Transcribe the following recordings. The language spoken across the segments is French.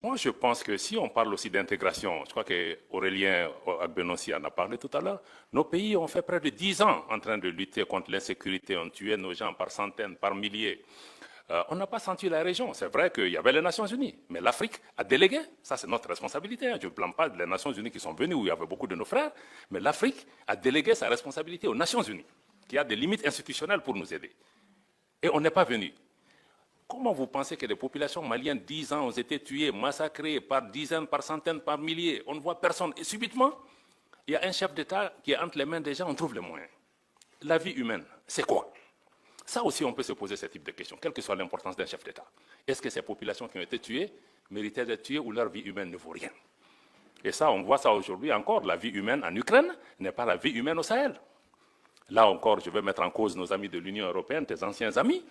Moi, je pense que si on parle aussi d'intégration, je crois qu'Aurélien Agbenossi en a parlé tout à l'heure, nos pays ont fait près de 10 ans en train de lutter contre l'insécurité, on tuait nos gens par centaines, par milliers. On n'a pas senti la région. C'est vrai qu'il y avait les Nations Unies, mais l'Afrique a délégué. Ça, c'est notre responsabilité. Je ne blâme pas les Nations Unies qui sont venues, où il y avait beaucoup de nos frères, mais l'Afrique a délégué sa responsabilité aux Nations Unies, qui a des limites institutionnelles pour nous aider. Et on n'est pas venu. Comment vous pensez que les populations maliennes, 10 ans, ont été tuées, massacrées par dizaines, par centaines, par milliers? On ne voit personne. Et subitement, il y a un chef d'État qui est entre les mains des gens, on trouve les moyens. La vie humaine, c'est quoi? Ça aussi, on peut se poser ce type de questions, quelle que soit l'importance d'un chef d'État. Est-ce que ces populations qui ont été tuées méritaient d'être tuées ou leur vie humaine ne vaut rien? Et ça, on voit ça aujourd'hui encore. La vie humaine en Ukraine n'est pas la vie humaine au Sahel. Là encore, je vais mettre en cause nos amis de l'Union européenne, tes anciens amis,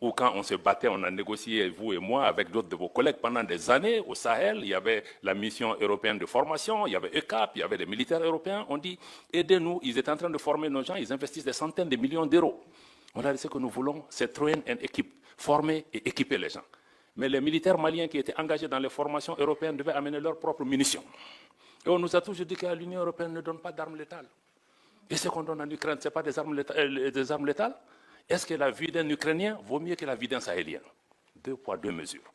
où quand on se battait, on a négocié, vous et moi, avec d'autres de vos collègues pendant des années au Sahel. Il y avait la mission européenne de formation, il y avait ECAP, il y avait des militaires européens. On dit, aidez-nous, ils étaient en train de former nos gens, ils investissent des centaines de millions d'euros. On a dit ce que nous voulons, c'est train and équipe, former et équiper les gens. Mais les militaires maliens qui étaient engagés dans les formations européennes devaient amener leurs propres munitions. Et on nous a toujours dit que l'Union européenne ne donne pas d'armes létales. Et ce qu'on donne en Ukraine, ce n'est pas des armes létales? Est-ce que la vie d'un Ukrainien vaut mieux que la vie d'un Sahélien? Deux poids, deux mesures.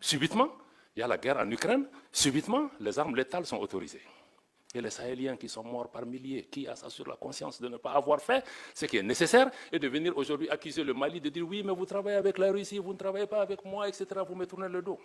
Subitement, il y a la guerre en Ukraine, subitement, les armes létales sont autorisées. Et les Sahéliens qui sont morts par milliers, qui a ça sur la conscience de ne pas avoir fait ce qui est nécessaire, et de venir aujourd'hui accuser le Mali de dire oui, mais vous travaillez avec la Russie, vous ne travaillez pas avec moi, etc., vous me tournez le dos.